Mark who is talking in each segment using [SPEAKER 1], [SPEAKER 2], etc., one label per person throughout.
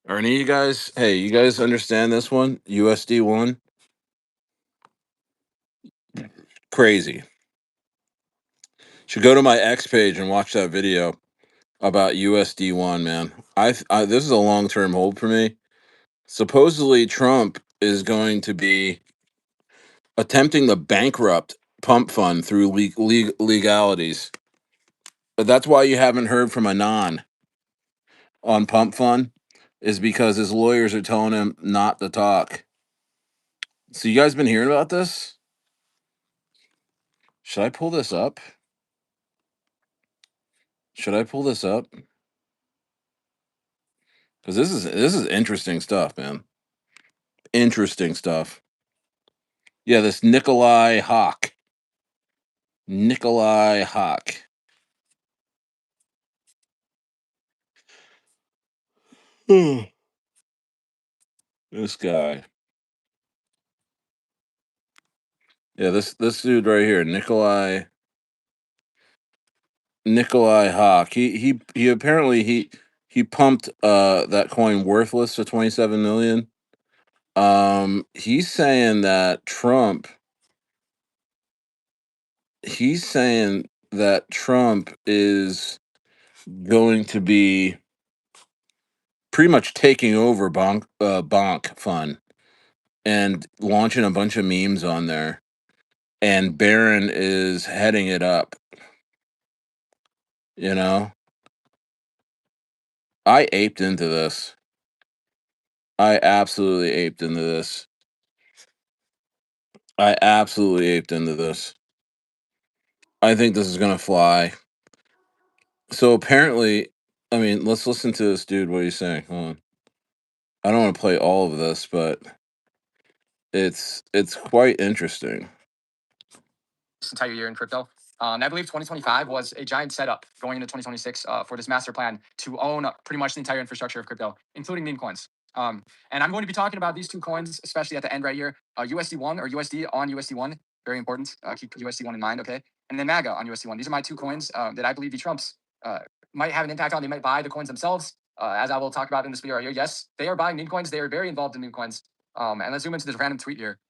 [SPEAKER 1] Are any of you guys? Hey, you guys understand this one? USD1, crazy. Should go to my X page and watch that video about USD1, man. This is a long term hold for me. Supposedly, Trump is going to be attempting to bankrupt PumpFun through legalities. But that's why you haven't heard from Anon on PumpFun, is because his lawyers are telling him not to talk. So you guys been hearing about this? Should I pull this up? Should I pull this up? Because this is interesting stuff, man. Interesting stuff. Yeah, this Nikolai Hawk. Nikolai Hawk. This guy. Yeah, this dude right here, Nikolai Hawk. He apparently he pumped that coin worthless to 27 million. He's saying that Trump is going to be pretty much taking over Bonk Fun and launching a bunch of memes on there. And Barron is heading it up. You know, I aped into this. I absolutely aped into this. I absolutely aped into this. I think this is gonna fly. So apparently, I mean, let's listen to this dude. What he's saying. Hold on. I don't want to play all of this, but it's quite interesting.
[SPEAKER 2] This entire year in crypto. And I believe 2025 was a giant setup going into 2026 for this master plan to own pretty much the entire infrastructure of crypto, including meme coins. And I'm going to be talking about these two coins, especially at the end right here. USD1 or USD on USD1, very important. Keep USD1 in mind, okay? And then MAGA on USD1. These are my two coins that I believe the Trumps might have an impact on. They might buy the coins themselves, as I will talk about in this video right here. Yes, they are buying meme coins. They are very involved in meme coins. And let's zoom into this random tweet here.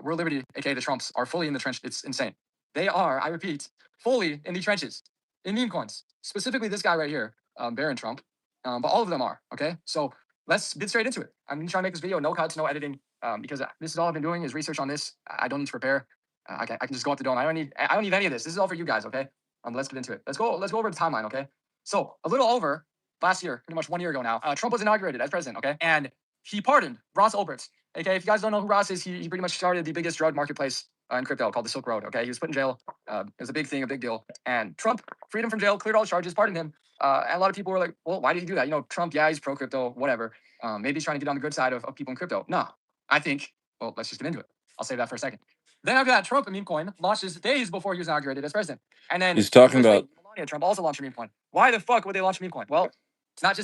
[SPEAKER 2] World Liberty, aka the Trumps, are fully in the trench. It's insane. They are, I repeat, fully in the trenches in meme coins. Specifically, this guy right here, Barron Trump. But all of them are, okay? So let's get straight into it. I'm going to try to make this video no cuts, no editing, because this is all I've been doing is research on this. I don't need to prepare. I can just go out the dome. I don't need any of this. This is all for you guys, okay? Let's get into it. Let's go over the timeline, okay? So a little over last year, pretty much 1 year ago now, Trump was inaugurated as president, okay? And he pardoned Ross Ulbricht. Okay, if you guys don't know who Ross is, he pretty much started the biggest drug marketplace in crypto called the Silk Road. Okay, he was put in jail. It was a big thing, a big deal. And Trump freed him from jail, cleared all charges, pardoned him. And a lot of people were like, well, why did he do that? You know, Trump, yeah, he's pro crypto, whatever. Maybe he's trying to get on the good side of people in crypto. No, I think, well, let's just get into it. I'll save that for a second. Then after that, Trump, a meme coin, launches days before he was inaugurated as president. And then
[SPEAKER 1] He's talking about
[SPEAKER 2] Melania Trump also launched a meme coin. Why the fuck would they launch a meme coin? Well, it's not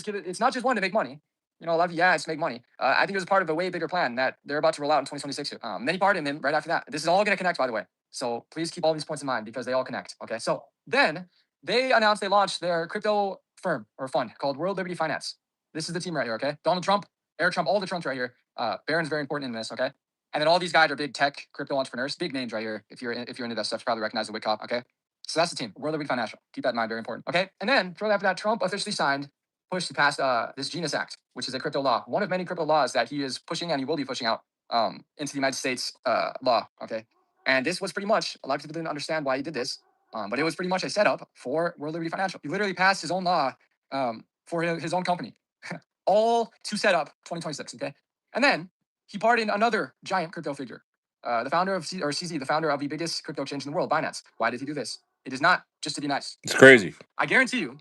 [SPEAKER 2] just one to make money. You know, a lot of it's to make money. I think it was part of a way bigger plan that they're about to roll out in 2026. Then he pardoned him right after that. This is all going to connect, by the way. So please keep all these points in mind because they all connect. Okay. So then they announced they launched their crypto firm or fund called World Liberty Finance. This is the team right here. Okay. Donald Trump, Eric Trump, all the Trumps right here. Barron's very important in this. Okay. And then all these guys are big tech crypto entrepreneurs, big names right here. If you're into that stuff, you probably recognize the Wick Cop. Okay. So that's the team, World Liberty Financial. Keep that in mind, very important. Okay. And then shortly after that, Trump officially pushed to pass this Genius Act, which is a crypto law, one of many crypto laws that he is pushing and he will be pushing out into the United States law. Okay. And this was pretty much, a lot of people didn't understand why he did this, but it was pretty much a setup for World Liberty Financial. He literally passed his own law for his own company, all to set up 2026. Okay. And then he pardoned another giant crypto figure, the founder of CZ, the founder of the biggest crypto exchange in the world, Binance. Why did he do this? It is not just to be nice.
[SPEAKER 1] it's crazy.
[SPEAKER 2] I guarantee you,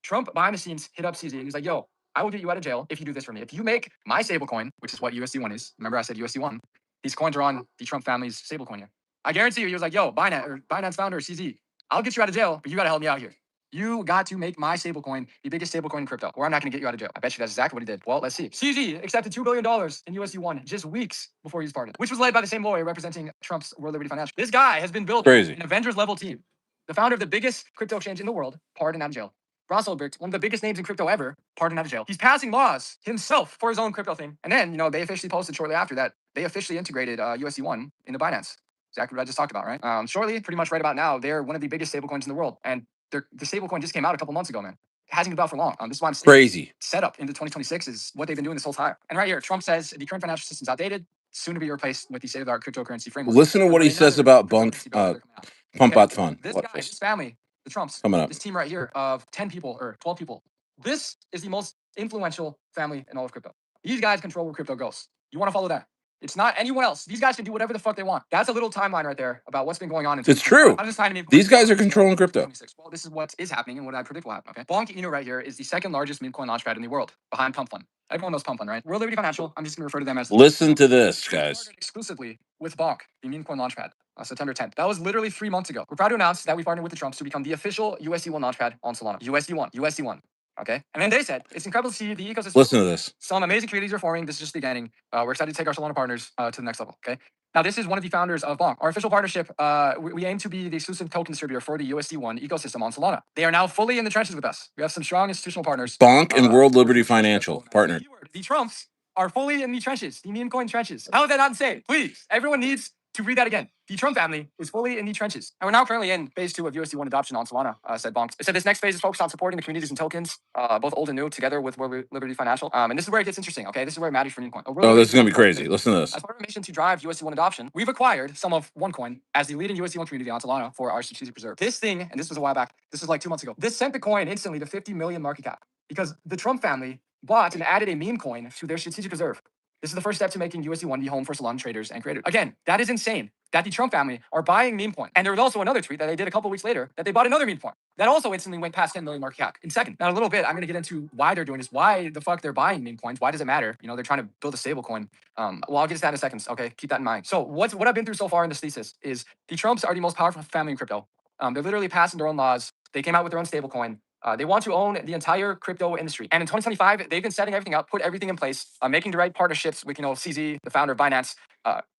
[SPEAKER 2] Trump behind the scenes hit up CZ and he's like, yo, I will get you out of jail if you do this for me. If you make my stablecoin, which is what USD1 is. Remember I said USD1. These coins are on the Trump family's stablecoin here. I guarantee you, he was like, yo, Binance founder, CZ, I'll get you out of jail, but you got to help me out here. You got to make my stablecoin the biggest stablecoin in crypto, or I'm not going to get you out of jail. I bet you that's exactly what he did. Well, let's see. CZ accepted $2 billion in USD1 just weeks before he was pardoned, which was led by the same lawyer representing Trump's World Liberty Financial. This guy has been building
[SPEAKER 1] Crazy.
[SPEAKER 2] an Avengers level team. The founder of the biggest crypto exchange in the world, pardoned out of jail. Rosselbert, one of the biggest names in crypto ever, pardoned out of jail. He's passing laws himself for his own crypto thing. And then, they officially posted shortly after that, they officially integrated USD1 into Binance. Exactly what I just talked about, right? Shortly, pretty much right about now, they're one of the biggest stablecoins in the world. And the stablecoin just came out a couple months ago, man. It hasn't been out for long. This is why I'm saying
[SPEAKER 1] Crazy.
[SPEAKER 2] setup into 2026 is what they've been doing this whole time. And right here, Trump says the current financial system is outdated, soon to be replaced with the state-of-the-art cryptocurrency framework.
[SPEAKER 1] Listen to what he says about Pump.fun.
[SPEAKER 2] This guy, this family, the Trumps,
[SPEAKER 1] coming up.
[SPEAKER 2] This team right here of 10 people or 12 people. This is the most influential family in all of crypto. These guys control where crypto goes. You want to follow that? It's not anyone else. These guys can do whatever the fuck they want. That's a little timeline right there about what's been going on.
[SPEAKER 1] It's true.
[SPEAKER 2] I'm just trying to
[SPEAKER 1] These guys are controlling crypto.
[SPEAKER 2] Well, this is what is happening and what I predict will happen. Okay, Bonk Inu right here is the second largest Memecoin launchpad in the world, behind PumpFun. Everyone knows PumpFun, right? World Liberty Financial. I'm just going to refer to them as.
[SPEAKER 1] Listen to this, guys.
[SPEAKER 2] Exclusively with Bonk, the Memecoin launchpad, September 10th. That was literally 3 months ago. We're proud to announce that we partnered with the Trumps to become the official USD1 launchpad on Solana. USD1. Okay. And then they said it's incredible to see the ecosystem.
[SPEAKER 1] Listen to this.
[SPEAKER 2] Some amazing communities are forming. This is just beginning. We're excited to take our Solana partners to the next level. Okay. Now, this is one of the founders of Bonk. Our official partnership, we aim to be the exclusive token distributor for the USD1 ecosystem on Solana. They are now fully in the trenches with us. We have some strong institutional partners.
[SPEAKER 1] Bonk and World Liberty Financial partnered.
[SPEAKER 2] The Trumps are fully in the trenches, the Memecoin trenches. How is that not insane? Please, everyone needs to read that again. The Trump family is fully in the trenches. And we're now currently in phase 2 of USD1 adoption on Solana, said Bonk. It said this next phase is focused on supporting the communities and tokens, both old and new, together with World Liberty Financial. And this is where it gets interesting, okay? This is where it matters for Memecoin.
[SPEAKER 1] Oh, this is going to be crazy. Listen to this.
[SPEAKER 2] As part of our mission to drive USD1 adoption, we've acquired some of OneCoin as the leading USD1 community on Solana for our strategic reserve. This thing, and this was a while back, this was like 2 months ago, this sent the coin instantly to 50 million market cap because the Trump family bought and added a meme coin to their strategic reserve. This is the first step to making USD1 the home for Solana traders and creators. Again, that is insane that the Trump family are buying meme coin. And there was also another tweet that they did a couple weeks later that they bought another meme coin. That also instantly went past 10 million market cap in second. Now, in a little bit, I'm going to get into why they're doing this, why the fuck they're buying meme coins. Why does it matter? They're trying to build a stable coin. Well, I'll get to that in a second. Okay, keep that in mind. So what I've been through so far in this thesis is the Trumps are the most powerful family in crypto. They're literally passing their own laws. They came out with their own stable coin. They want to own the entire crypto industry. And in 2025, they've been setting everything up, put everything in place, making the right partnerships with, CZ, the founder of Binance.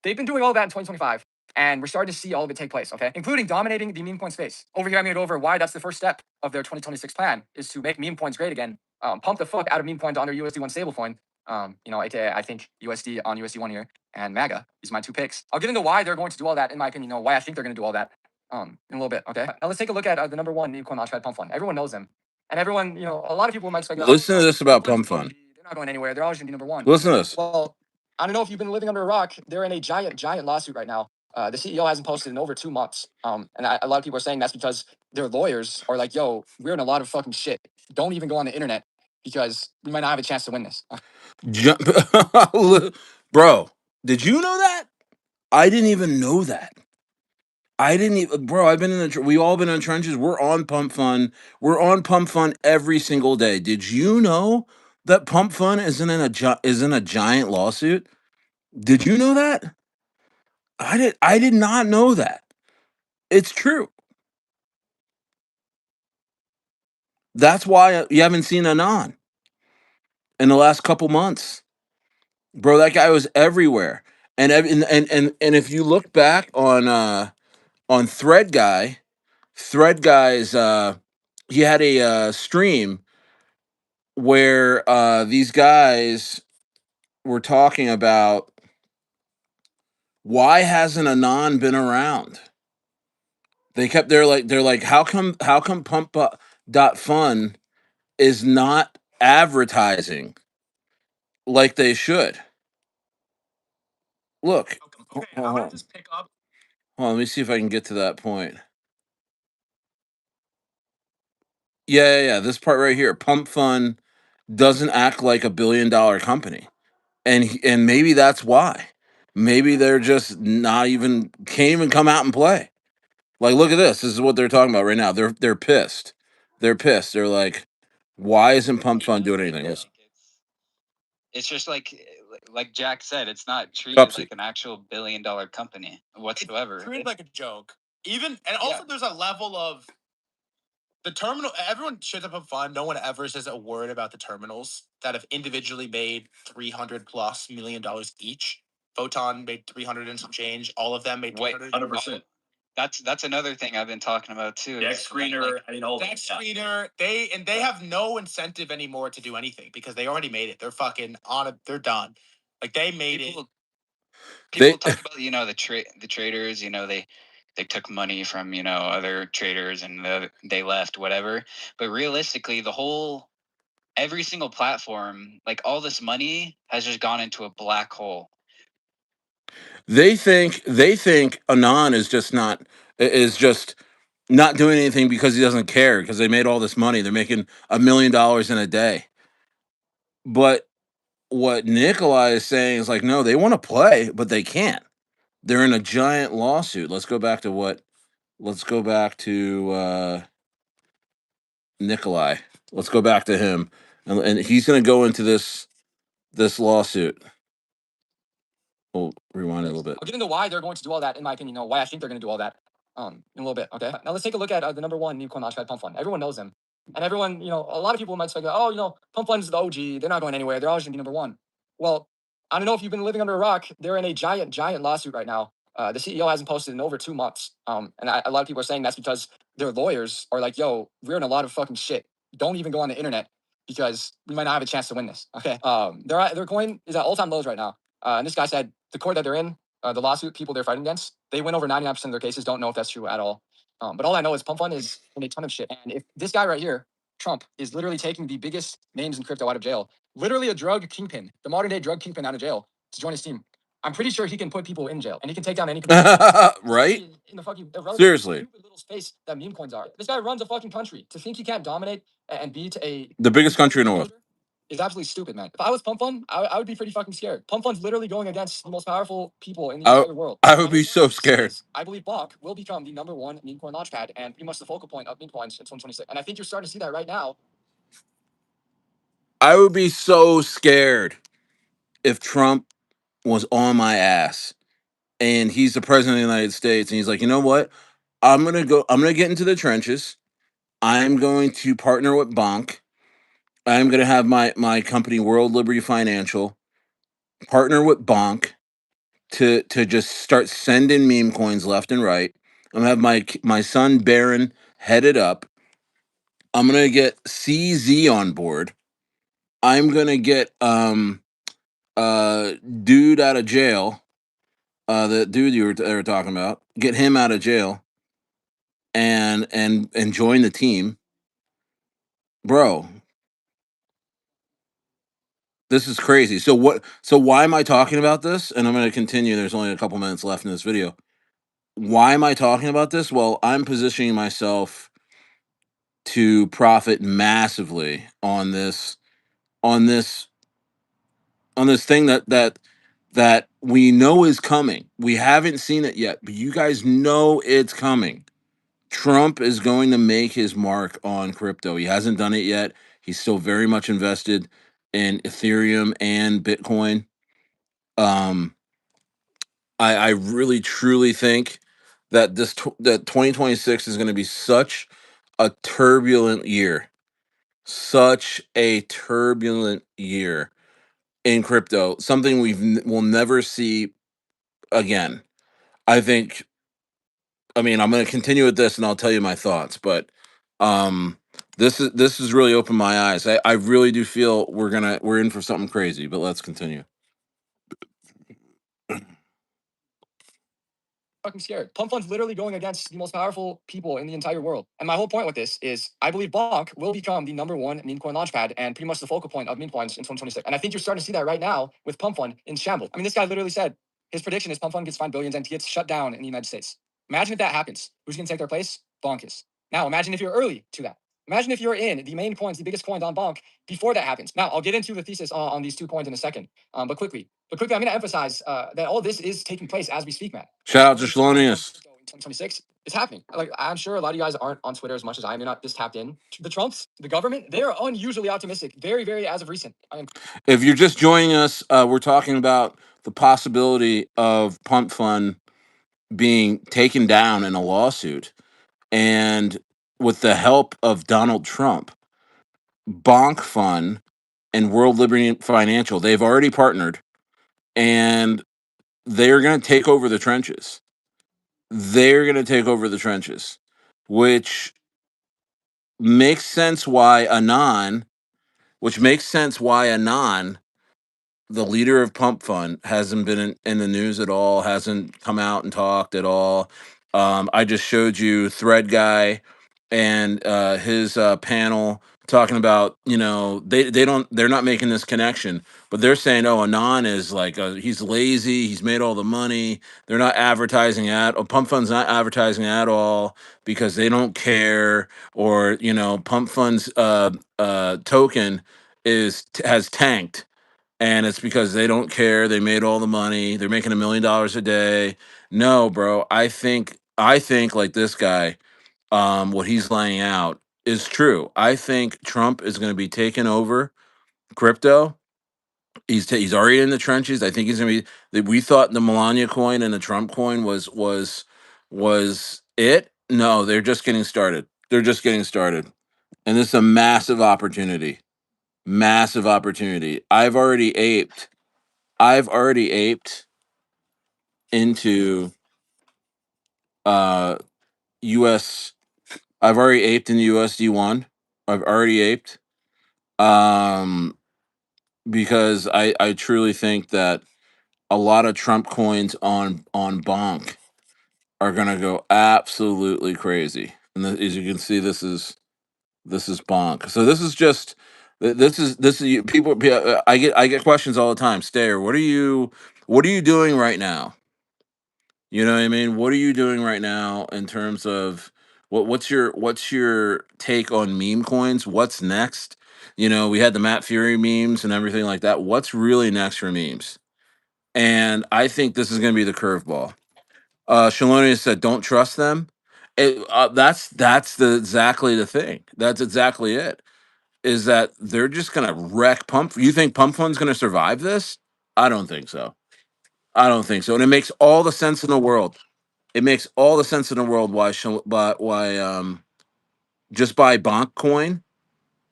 [SPEAKER 2] They've been doing all that in 2025. And we're starting to see all of it take place, okay? Including dominating the meme coin space. Over here, I'm going to go over why that's the first step of their 2026 plan, is to make meme coins great again. Pump the fuck out of meme coins on their USD1 stablecoin. AKA, I think USD on USD1 here, and MAGA. These are my 2 picks. I'll get into why they're going to do all that, in my opinion, why I think they're going to do all that in a little bit, okay? Now let's take a look at the number 1 meme coin launchpad, PumpFun. Everyone knows them. And everyone, a lot of people might expect.
[SPEAKER 1] Listen to this about PumpFun.
[SPEAKER 2] They're not going anywhere. They're always going to be number 1.
[SPEAKER 1] Listen to this.
[SPEAKER 2] Well, I don't know if you've been living under a rock. They're in a giant lawsuit right now. The CEO hasn't posted in over 2 months. And a lot of people are saying that's because their lawyers are like, yo, we're in a lot of fucking shit. Don't even go on the internet because we might not have a chance to win this.
[SPEAKER 1] Bro, did you know that? I didn't even know that. Bro, I've been we all been in the trenches. We're on PumpFun. We're on PumpFun every single day. Did you know that PumpFun is in a giant lawsuit? Did you know that? I did not know that. It's true. That's why you haven't seen Anon in the last couple months. Bro, that guy was everywhere. And if you look back on Thread Guy's he had a stream where these guys were talking about why hasn't Anon been around? They're like how come Pump.fun is not advertising like they should? Look.
[SPEAKER 2] Okay, I'm gonna just pick up.
[SPEAKER 1] Hold on, let me see if I can get to that point. Yeah. This part right here. PumpFun doesn't act like a $1 billion company. And maybe that's why. Maybe they're just can't even come out and play. Like, look at this. This is what they're talking about right now. They're pissed. They're pissed. They're like, why isn't PumpFun doing anything?
[SPEAKER 3] It's just like Jack said, it's not treated like an actual $1 billion company whatsoever.
[SPEAKER 2] It's treated like a joke. Also there's a level of the terminal. Everyone shows up on fun. No one ever says a word about the terminals that have individually made $300+ million each. Photon made 300 and some change. All of them made 100%.
[SPEAKER 3] That's another thing I've been talking about too.
[SPEAKER 2] Dex screener, Dex screener. They have no incentive anymore to do anything because they already made it. They're fucking on it. They're done. Like they made it.
[SPEAKER 3] People talk about the traders. They took money from other traders and they left whatever. But realistically, every single platform, like all this money has just gone into a black hole.
[SPEAKER 1] They think Anon is just not doing anything because he doesn't care because they made all this money. They're making $1 million in a day. But what Nikolai is saying is like, no, they want to play, but they can't. They're in a giant lawsuit. Let's go back to Nikolai. Let's go back to him. And he's going to go into this lawsuit. We'll rewind it a little bit.
[SPEAKER 2] I'll get into why they're going to do all that, in my opinion, why I think they're going to do all that in a little bit, okay? Now let's take a look at the number one Memecoin launchpad, PumpFun. Everyone knows them. And everyone, a lot of people might speculate, PumpFun is the OG. They're not going anywhere. They're always going to be number one. Well, I don't know if you've been living under a rock. They're in a giant lawsuit right now. The CEO hasn't posted in over 2 months. And a lot of people are saying that's because their lawyers are like, yo, we're in a lot of fucking shit. Don't even go on the internet because we might not have a chance to win this, okay? Their coin is at all-time lows right now. And this guy said the court that they're in, the lawsuit people they're fighting against, they win over 99% of their cases. Don't know if that's true at all. But all I know is PumpFun is in a ton of shit. And if this guy right here, Trump, is literally taking the biggest names in crypto out of jail, literally a drug kingpin, the modern day drug kingpin out of jail to join his team, I'm pretty sure he can put people in jail and he can take down any
[SPEAKER 1] right?
[SPEAKER 2] In the fucking
[SPEAKER 1] seriously
[SPEAKER 2] stupid little space that meme coins are. This guy runs a fucking country. To think he can't dominate and beat
[SPEAKER 1] the biggest country in the world
[SPEAKER 2] is absolutely stupid, man. If I was PumpFun, I would be pretty fucking scared. PumpFun's literally going against the most powerful people in the entire world.
[SPEAKER 1] I would be so scared.
[SPEAKER 2] I believe Block will become the number one meme coin launchpad and pretty much the focal point of meme coins in 2026. And I think you're starting to see that right now.
[SPEAKER 1] I would be so scared if Trump was on my ass and he's the president of the United States and he's like, you know what? I'm going to get into the trenches. I'm going to partner with Bonk. I'm going to have my company, World Liberty Financial, partner with Bonk to just start sending meme coins left and right. I'm going to have my son, Barron, head it up. I'm going to get CZ on board. I'm going to get dude out of jail. The dude you were talking about, get him out of jail and join the team. Bro, this is crazy. So why am I talking about this? And I'm going to continue. There's only a couple minutes left in this video. Why am I talking about this? Well, I'm positioning myself to profit massively on this thing that we know is coming. We haven't seen it yet, but you guys know it's coming. Trump is going to make his mark on crypto. He hasn't done it yet. He's still very much invested in Ethereum and Bitcoin. I really truly think that that 2026 is going to be such a turbulent year. Such a turbulent year in crypto. Something we'll never see again. I mean, I'm going to continue with this and I'll tell you my thoughts, but this has really opened my eyes. I really do feel we're in for something crazy, but let's continue.
[SPEAKER 2] Fucking scared. PumpFun's literally going against the most powerful people in the entire world. And my whole point with this is I believe Bonk will become the number one meme coin launchpad and pretty much the focal point of meme coins in 2026. And I think you're starting to see that right now with PumpFun in shambles. I mean, this guy literally said his prediction is PumpFun gets fined billions and he gets shut down in the United States. Imagine if that happens. Who's going to take their place? Bonk is. Now, imagine if you're early to that. Imagine if you're in the main coins, the biggest coins on Bonk before that happens. Now, I'll get into the thesis on these 2 coins in a second. But quickly, I'm going to emphasize that all this is taking place as we speak, man.
[SPEAKER 1] Shout out to Shalonius.
[SPEAKER 2] 2026, it's happening. Like, I'm sure a lot of you guys aren't on Twitter as much as I am. You're not this tapped in. The Trumps, the government, they are unusually optimistic. Very, very as of recent.
[SPEAKER 1] If you're just joining us, we're talking about the possibility of PumpFun being taken down in a lawsuit. And with the help of Donald Trump, BonkFun and World Liberty Financial, they've already partnered and they're going to take over the trenches. they're going to take over the trenches, which makes sense why Anon, which makes sense why Anon, the leader of PumpFun, hasn't been in the news at all, hasn't come out and talked at all. I just showed you Thread Guy and his panel talking about, they're not making this connection, but they're saying, oh, Anon is like he's lazy, he's made all the money. They're not advertising PumpFun's not advertising at all because they don't care, or PumpFun's token has tanked, and it's because they don't care. They made all the money. They're making $1 million a day. No, bro. I think like this guy, what he's laying out is true. I think Trump is going to be taking over crypto. He's already in the trenches. I think he's going to be. We thought the Melania coin and the Trump coin was it. No, they're just getting started. They're just getting started, and this is a massive opportunity. Massive opportunity. I've already aped into uh US. I've already aped in the USD1. I've already aped. Um because I truly think that a lot of Trump coins on Bonk are gonna go absolutely crazy. And as you can see, this is Bonk. So this is just people. I get questions all the time. Stayer, what are you doing right now? You know what I mean? What are you doing right now in terms of what's your take on meme coins? What's next? We had the Matt Fury memes and everything like that. What's really next for memes? And I think this is going to be the curveball. Shaloni said, "Don't trust them." Exactly the thing. That's exactly it. Is that they're just going to wreck Pump? You think Pump Fun's going to survive this? I don't think so. I don't think so. And it makes all the sense in the world. It makes all the sense in the world why just buy Bonk coin.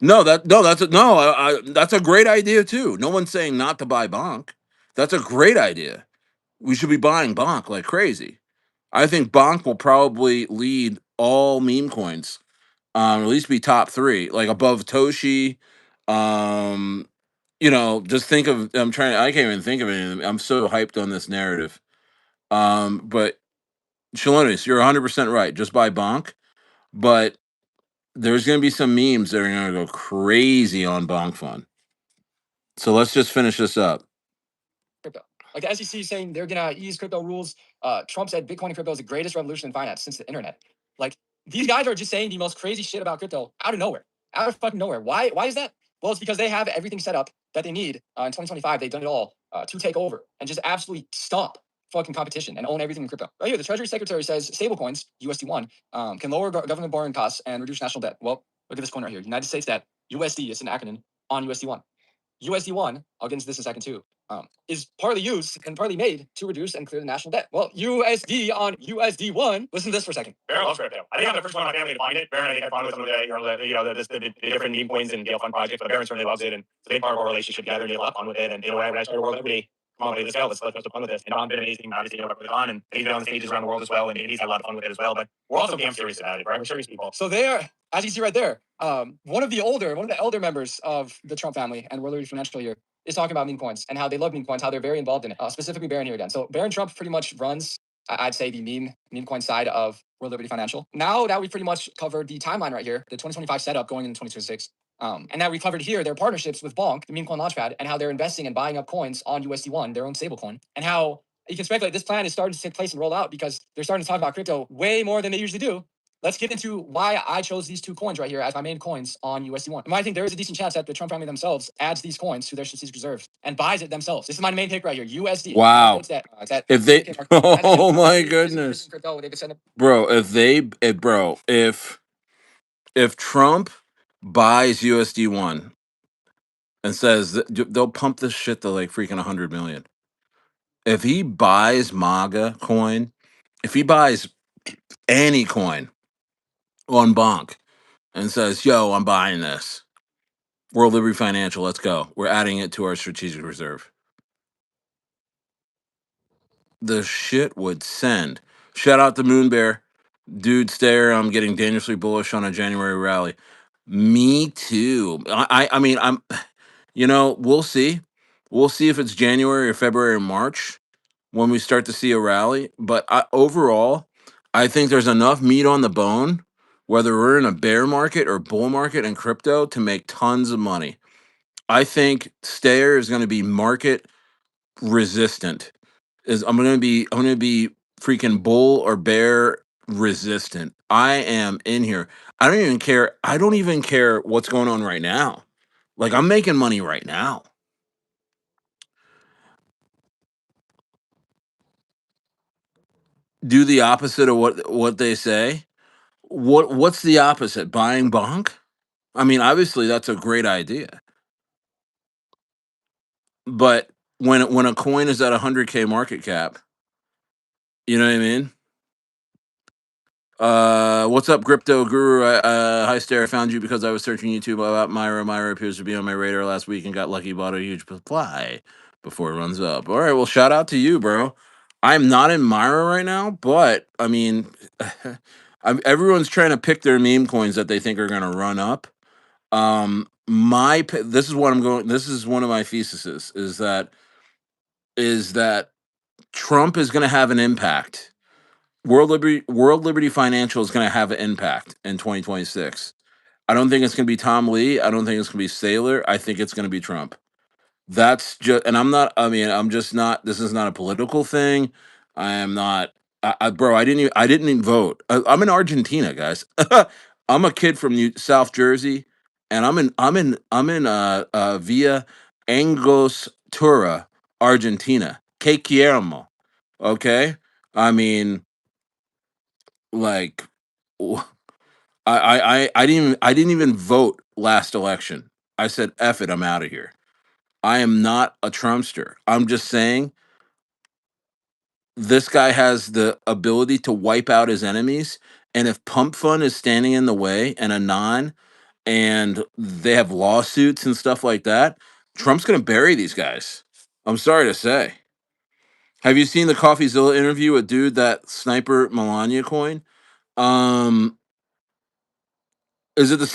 [SPEAKER 1] No, that's a great idea too. No one's saying not to buy Bonk. That's a great idea. We should be buying Bonk like crazy. I think Bonk will probably lead all meme coins. At least be top three, like above Toshi. Um, just think of I can't even think of anything. I'm so hyped on this narrative. But Shalonis, you're 100% right. Just buy Bonk. But there's going to be some memes that are going to go crazy on Bonk Fun. So let's just finish this up.
[SPEAKER 2] Crypto. Like the SEC saying they're gonna ease crypto rules. Trump said Bitcoin and crypto is the greatest revolution in finance since the internet. Like these guys are just saying the most crazy shit about crypto out of nowhere, out of fucking nowhere. Why is that? Well, it's because they have everything set up that they need. In 2025, they've done it all to take over and just absolutely stomp fucking competition and own everything in crypto. Right here, the Treasury Secretary says stablecoins, USD1, can lower government borrowing costs and reduce national debt. Well, look at this coin right here. United States debt, USD is an acronym on USD1. USD1, I'll get into this in a second too, is partly used and partly made to reduce and clear the national debt. Well, USD on USD1. Listen to this for a second.
[SPEAKER 4] Baron loves crypto. I think I'm the first one in my family to find it. Baron, I think, had fun with some of the different meme coins and PumpFun projects, but Baron certainly loves it, and it's a big part of our relationship together, and he had a lot of fun with it. And when I started World Liberty, come on, let's go, let's have some fun with this. And Don's been amazing, obviously, with Don, and he's been on the stages around the world as well, and he's had a lot of fun with it as well. But we're also damn serious about it, right? We're serious people.
[SPEAKER 2] So they are, as you see right there, one of the elder members of the Trump family and World Liberty Financial here is talking about meme coins and how they love meme coins, how they're very involved in it. Specifically, Baron here again. So Baron Trump pretty much runs, I'd say, the meme coin side of World Liberty Financial. Now that we've pretty much covered the timeline right here, the 2025 setup going into 2026, and now we covered here their partnerships with Bonk, the meme coin launchpad, and how they're investing and buying up coins on USD1, their own stablecoin, and how you can speculate this plan is starting to take place and roll out because they're starting to talk about crypto way more than they usually do. Let's get into why I chose these two coins right here as my main coins on USD1. I think there is a decent chance that the Trump family themselves adds these coins to their strategic reserves and buys it themselves. This is my main pick right here, USD.
[SPEAKER 1] Wow. If they, oh my goodness, bro, if Trump buys USD1 and says they'll pump this shit to like freaking 100 million. If he buys MAGA coin, if he buys any coin on Bonk and says, yo, I'm buying this, World Liberty Financial, let's go. We're adding it to our strategic reserve. The shit would send. Shout out to Moon Bear. Dude, stare. I'm getting dangerously bullish on a January rally. Me too. I mean, we'll see. We'll see if it's January or February or March when we start to see a rally. But overall, I think there's enough meat on the bone, whether we're in a bear market or bull market in crypto, to make tons of money. I think Stayer is going to be market resistant. I'm going to be freaking bull or bear resistant. I am in here. I don't even care. I don't even care what's going on right now. Like, I'm making money right now. Do the opposite of what they say. What's the opposite? Buying bonk? I mean, obviously that's a great idea. But when a coin is at 100K market cap, you know what I mean? What's up, Crypto Guru? Hi, Stare. I found you because I was searching YouTube about Myra. Myra appears to be on my radar last week and got lucky, bought a huge supply before it runs up. All right, well, shout out to you, bro. I'm not in Myra right now, but I mean, everyone's trying to pick their meme coins that they think are going to run up. This is what I'm going. This is one of my theses: is that Trump is going to have an impact. World Liberty Financial is going to have an impact in 2026. I don't think it's going to be Tom Lee. I don't think it's going to be Saylor. I think it's going to be Trump. That's just, and I'm not. I mean, I'm just not. This is not a political thing. I am not. Bro, I didn't even vote. I'm in Argentina, guys. I'm a kid from South Jersey, and I'm in Villa Angostura, Argentina. Que quiero. Okay. I mean, like, I didn't even vote last election. I said, F it, I'm out of here. I am not a Trumpster. I'm just saying this guy has the ability to wipe out his enemies. And if PumpFun is standing in the way and Anon, and they have lawsuits and stuff like that, Trump's gonna bury these guys. I'm sorry to say. Have you seen the CoffeeZilla interview with dude that sniper Melania coin? Um, is it the